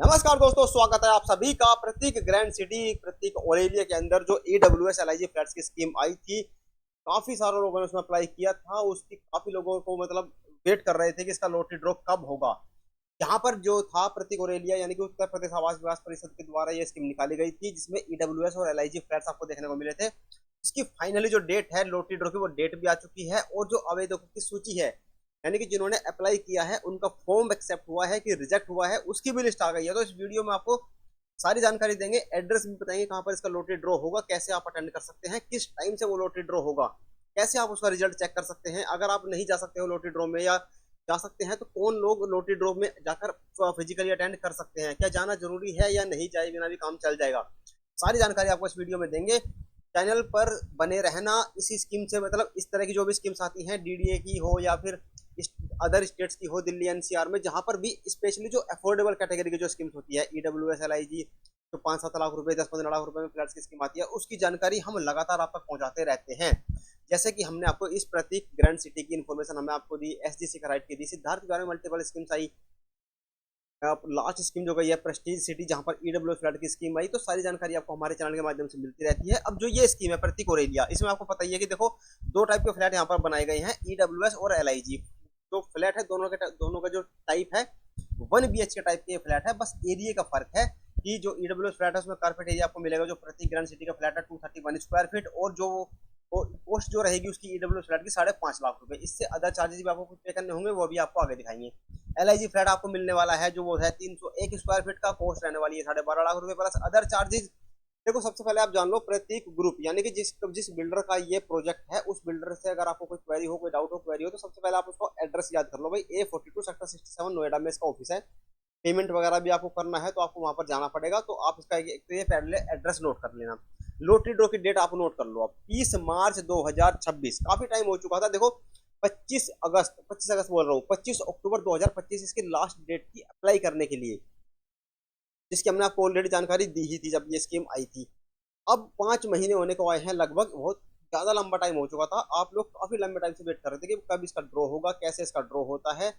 नमस्कार दोस्तों, स्वागत है आप सभी का प्रतीक ग्रैंड सिटी प्रतीक ओरेलिया के अंदर जो EWS LIG फ्लैट्स की स्कीम आई थी। काफी सारे लोगों ने उसमें अप्लाई किया था। उसकी काफी लोगों को मतलब वेट कर रहे थे कि इसका लॉटरी ड्रॉ कब होगा। यहाँ पर जो था प्रतीक ओरेलिया यानी कि उत्तर प्रदेश आवास विकास परिषद के द्वारा ये स्कीम निकाली गई थी, जिसमें EWS और LIG फ्लैट्स आपको देखने को मिले थे। इसकी फाइनली जो डेट है लॉटरी ड्रॉ की, वो डेट भी आ चुकी है और जो आवेदकों की सूची है यानी कि जिन्होंने अप्लाई किया है उनका फॉर्म एक्सेप्ट हुआ है कि रिजेक्ट हुआ है, उसकी भी लिस्ट आ गई है। तो इस वीडियो में आपको सारी जानकारी देंगे, एड्रेस भी बताएंगे कहां पर इसका लॉटरी ड्रॉ होगा, कैसे आप अटेंड कर सकते हैं, किस टाइम से वो लॉटरी ड्रॉ होगा, कैसे आप उसका रिजल्ट चेक कर सकते हैं। अगर आप नहीं जा सकते हो लॉटरी ड्रॉ में या जा सकते हैं तो कौन लोग लॉटरी ड्रॉ में जाकर फिजिकली अटेंड कर सकते हैं, क्या जाना जरूरी है या नहीं, जाए बिना भी काम चल जाएगा। सारी जानकारी आपको इस वीडियो में देंगे। चैनल पर बने रहना। इसी स्कीम से मतलब इस तरह की जो भी स्कीम्स आती हैं, DDA की हो या फिर अदर स्टेट्स की हो, दिल्ली NCR में, जहां पर भी स्पेशली जो अफोर्डेबल कैटेगरी की जो स्कीम्स होती है, EWS LIG, जो 5-7 लाख रुपए 10-15 लाख रुपए में फ्लैट्स की स्कीम आती है, उसकी जानकारी हम लगातार आप तक पहुंचाते रहते हैं। जैसे कि हमने आपको इस प्रतीक ग्रैंड सिटी की इन्फॉर्मेशन हमें आपको दी, SGC कराइट की दी, सिद्धार्थ के बारे में मल्टीपल स्कीम्स आई। लास्ट स्कीम जो गई है प्रेस्टीज सिटी, जहां पर EWS फ्लैट की स्कीम आई। तो सारी जानकारी आपको हमारे चैनल के माध्यम से मिलती रहती है। अब जो ये स्कीम है प्रतीक ओरेलिया, इसमें आपको पता ही है कि देखो, दो टाइप के फ्लैट यहाँ पर बनाए गए हैं, EWS और LIG। जो फ्लैट है दोनों का जो टाइप है 1 BHK टाइप के फ्लैट है। बस एरिया का फर्क है कि जो EWS फ्लैट है उसमें कारपेट एरिया आपको मिलेगा, जो प्रतीक ग्रैंड सिटी का फ्लैट है 231 स्क्वायर फीट, और जो पोस्ट जो रहेगी उसकी EWS फ्लैट की 5.5 लाख रुपए। इससे अदर चार्जेस भी आपको कुछ पे करने होंगे, वो भी आपको आगे दिखाएंगे। LIG फ्लैट आपको मिलने वाला है जो वो है 301 स्क्वायर फीट का, कॉस्ट रहने वाली है 12.5 लाख रुपए प्लस अदर चार्जेस। देखो, सबसे पहले आप जान लो प्रतीक ग्रुप यानी कि जिस जिस बिल्डर का ये प्रोजेक्ट है, उस बिल्डर से अगर आपको कोई क्वेरी हो, कोई डाउट हो, क्वेरी हो, तो सबसे पहले आप उसको एड्रेस याद कर लो भाई। A42 सेक्टर 67 नोएडा में इसका ऑफिस है। पेमेंट वगैरह भी आपको करना है तो आपको वहां पर जाना पड़ेगा। तो आप इसका एक तो ये पहले एड्रेस नोट कर लेना। लॉटरी ड्रॉ की डेट आप नोट कर लो। अब 30 मार्च 2026, काफी टाइम हो चुका था। देखो, 25 अगस्त बोल रहा हूँ, 25 अक्टूबर 2025 इसकी लास्ट डेट थी अप्लाई करने के लिए, जिसकी हमने आपको ऑलरेडी जानकारी दी ही थी जब ये स्कीम आई थी। अब 5 महीने होने को आए हैं लगभग, बहुत ज्यादा लंबा टाइम हो चुका था। आप लोग काफी लंबे टाइम से वेट कर रहे थे कि कब इसका ड्रॉ होगा, कैसे इसका ड्रॉ होता है।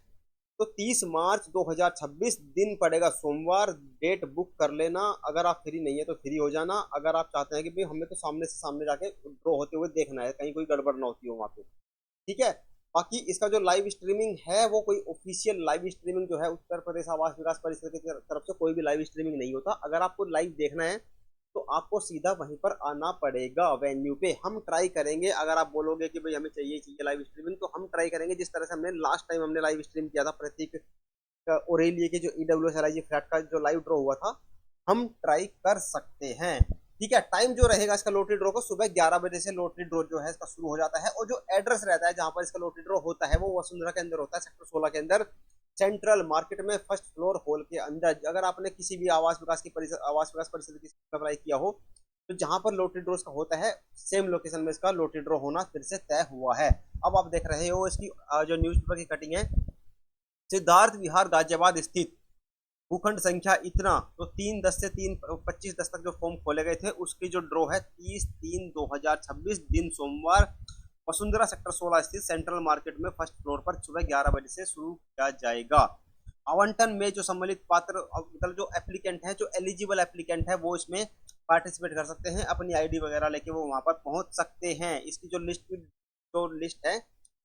तो 30 मार्च 2026 दिन पड़ेगा सोमवार, डेट बुक कर लेना। अगर आप फ्री नहीं है तो फ्री हो जाना। अगर आप चाहते हैं कि भाई हमें तो सामने से सामने जाके ड्रॉ होते हुए देखना है, कहीं कोई गड़बड़ ना होती हो वहां पे, ठीक है। बाकी इसका जो लाइव स्ट्रीमिंग है, वो कोई ऑफिशियल लाइव स्ट्रीमिंग जो है उत्तर प्रदेश आवास विकास परिषद की तरफ से कोई भी लाइव स्ट्रीमिंग नहीं होता। अगर आपको लाइव देखना है तो आपको सीधा वहीं पर आना पड़ेगा वेन्यू पे। हम ट्राई करेंगे, अगर आप बोलोगे कि भाई हमें चाहिए चाहिए लाइव स्ट्रीमिंग, तो हम ट्राई करेंगे जिस तरह से हमने लास्ट टाइम हमने लाइव स्ट्रीम किया था प्रतीक ओरेलिया के जो EWS LIG फ्लैट का जो लाइव ड्रॉ हुआ था, हम ट्राई कर सकते हैं। ठीक है, टाइम जो रहेगा इसका लॉटरी ड्रॉ को, सुबह 11 बजे से लॉटरी ड्रॉ जो है इसका शुरू हो जाता है। और जो एड्रेस रहता है जहां पर इसका लॉटरी ड्रॉ होता है, वो वसुंधरा के अंदर होता है, सेक्टर 16 के अंदर, सेंट्रल मार्केट में फर्स्ट फ्लोर हॉल के अंदर। अगर आपने किसी भी आवास विकास परिषद की अप्लाई किया हो, तो जहां पर लॉटरी ड्रॉ का होता है, सेम लोकेशन में इसका लॉटरी ड्रॉ होना फिर से तय हुआ है। अब आप देख रहे हो इसकी जो न्यूज़पेपर की कटिंग है, सिद्धार्थ विहार गाजियाबाद स्थित, भूखंड संख्या इतना, तो 3/10 से 3/25 तक जो फॉर्म खोले गए थे, उसकी जो ड्रॉ है 30/3/2026 दिन सोमवार, वसुंधरा सेक्टर 16 स्थित सेंट्रल मार्केट में फर्स्ट फ्लोर पर सुबह 11 बजे से शुरू किया जाएगा। आवंटन में जो सम्मिलित पात्र मतलब जो एप्लीकेंट है, जो एलिजिबल एप्लीकेंट है, वो इसमें पार्टिसिपेट कर सकते हैं। अपनी ID वगैरह लेके वो वहां पर पहुंच सकते हैं। इसकी जो लिस्ट है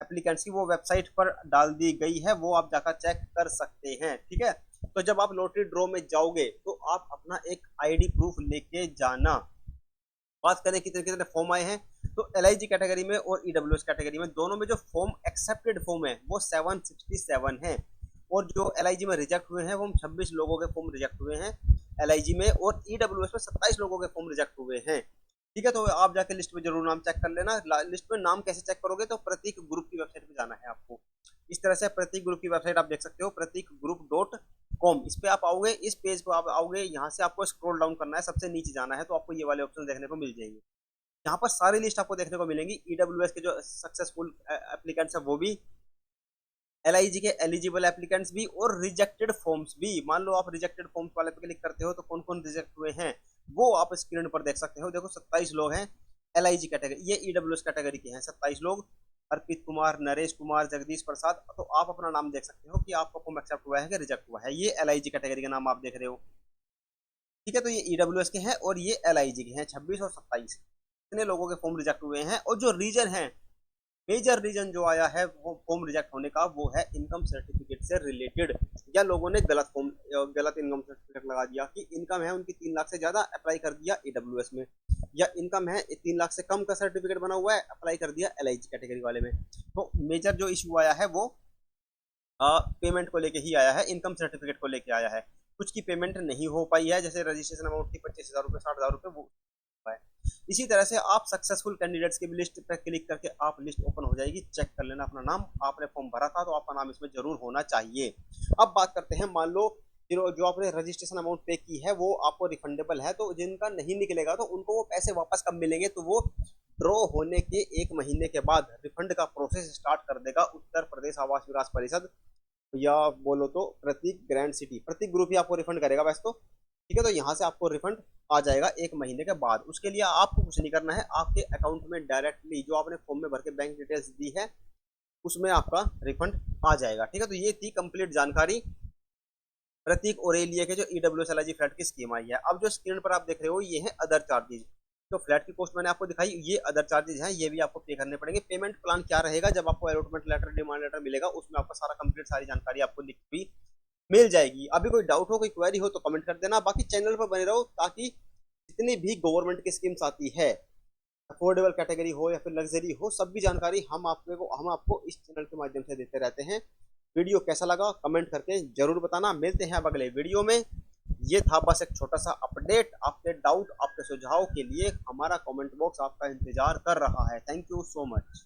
एप्लीकेंट्स की, वो वेबसाइट पर डाल दी गई है, वो आप जाकर चेक कर सकते हैं। ठीक है, तो जब आप लॉटरी ड्रॉ में जाओगे तो आप अपना एक ID प्रूफ लेके जाना। बात करें कितने कितने फॉर्म आए हैं, तो LIG कैटेगरी में और EWS कैटेगरी में, दोनों में जो फॉर्म एक्सेप्टेड फॉर्म है वो 767 है। और जो LIG में रिजेक्ट हुए हैं वो 26 लोगों के फॉर्म रिजेक्ट हुए हैं LIG में, और EWS में 27 लोगों के फॉर्म रिजेक्ट हुए हैं। ठीक है, तो आप जाके लिस्ट में जरूर नाम चेक कर लेना। लिस्ट में नाम कैसे चेक करोगे, तो प्रतीक ग्रुप की वेबसाइट पे जाना है आपको। इस तरह से प्रतीक ग्रुप की वेबसाइट आप देख सकते हो, प्रतीक ग्रुप.com। इस पे आप आओगे, इस पेज पे आप आओगे, यहाँ से आपको स्क्रॉल डाउन करना है, सबसे नीचे जाना है, तो आपको ये वाले ऑप्शन देखने को मिल जाएंगे। यहाँ पर सारी लिस्ट आपको देखने को मिलेंगी, EWS के जो सक्सेसफुल एप्लीकेंट्स है वो भी, LIG के एलिजिबल एप्लीकेंट्स भी, और रिजेक्टेड फॉर्म्स भी। मान लो आप रिजेक्टेड फॉर्म्स वाले पे क्लिक करते हो तो कौन कौन रिजेक्ट हुए हैं वो आप स्क्रीन पर देख सकते हो। देखो 27 लोग हैं LIG कैटेगरी, ये EWS कैटेगरी के हैं 27 लोग। अर्पित कुमार, नरेश कुमार, जगदीश प्रसाद, तो आप अपना नाम देख सकते हो कि आपका फॉर्म एक्सेप्ट हुआ है कि रिजेक्ट हुआ है। ये एलआईजी कैटेगरी का नाम आप देख रहे हो। ठीक है, तो ये ईडब्ल्यूएस के हैं और ये एलआईजी के हैं, 26 और 27। इतने लोगों के फॉर्म रिजेक्ट हुए हैं। और जो रीजन है, मेजर रीजन जो आया है वो फॉर्म रिजेक्ट होने का, वो है इनकम सर्टिफिकेट से रिलेटेड। या लोगों ने गलत इनकम सर्टिफिकेट लगा दिया कि इनकम है उनकी 3 लाख से ज्यादा, अप्लाई कर दिया ईडब्ल्यूएस में। या इनकम है 3 लाख से कम का सर्टिफिकेट बना हुआ है, अप्लाई कर दिया एलआईजी कैटेगरी वाले में। तो मेजर जो इशू आया है वो पेमेंट को लेके ही आया है, इनकम सर्टिफिकेट को लेके आया है। कुछ की पेमेंट नहीं हो पाई है, जैसे रजिस्ट्रेशन अमाउंट थी 25,000 रुपये, 60,000 रुपये, वो है। इसी तरह से आप सक्सेसफुल कैंडिडेट्स की लिस्ट पर क्लिक करके आप लिस्ट ओपन हो जाएगी, चेक कर लेना अपना नाम। आपने फॉर्म भरा था तो आपका नाम इसमें जरूर होना चाहिए। अब बात करते हैं, मान लो जो आपने रजिस्ट्रेशन अमाउंट पे की है वो आपको रिफंडेबल है, तो जिनका नहीं निकलेगा तो उनको वो पैसे वापस कब मिलेंगे? तो वो ड्रॉ होने के 1 महीने के बाद रिफंड का प्रोसेस स्टार्ट कर देगा उत्तर प्रदेश आवास विकास परिषद, या बोलो तो प्रतीक ग्रैंड सिटी। प्रतीक ग्रुप ही आपको रिफंड करेगा वैसे तो। ठीक है, तो यहाँ से आपको रिफंड आ जाएगा 1 महीने के बाद। उसके लिए आपको कुछ नहीं करना है, आपके अकाउंट में डायरेक्टली जो आपने फॉर्म में भर के बैंक डिटेल्स दी है उसमें आपका रिफंड आ जाएगा। ठीक है, तो ये थी कंप्लीट जानकारी प्रतीक ओरेलिया के जो ईडब्ल्यूएस एलआईजी फ्लैट की स्कीम आई है। अब जो स्क्रीन पर आप देख रहे हो ये है अदर चार्जेज। तो फ्लैट की कॉस्ट मैंने आपको दिखाई, ये अदर चार्जेज हैं, ये भी आपको पे करने पड़ेंगे। पेमेंट प्लान क्या रहेगा? जब आपको अलॉटमेंट लेटर, डिमांड लेटर मिलेगा उसमें आपको सारा कंप्लीट सारी जानकारी आपको लिखी हुई मिल जाएगी। अभी कोई डाउट हो, कोई क्वेरी हो तो कमेंट कर देना। बाकी चैनल पर बने रहो ताकि जितनी भी गवर्नमेंट की स्कीम्स आती है, अफोर्डेबल कैटेगरी हो या फिर लग्जरी हो, सब भी जानकारी हम आपको इस चैनल के माध्यम से देते रहते हैं। वीडियो कैसा लगा कमेंट करके जरूर बताना। मिलते हैं अब अगले वीडियो में। ये था बस एक छोटा सा अपडेट। आपके डाउट, आपके सुझाव के लिए हमारा कमेंट बॉक्स आपका इंतजार कर रहा है। Thank you so much.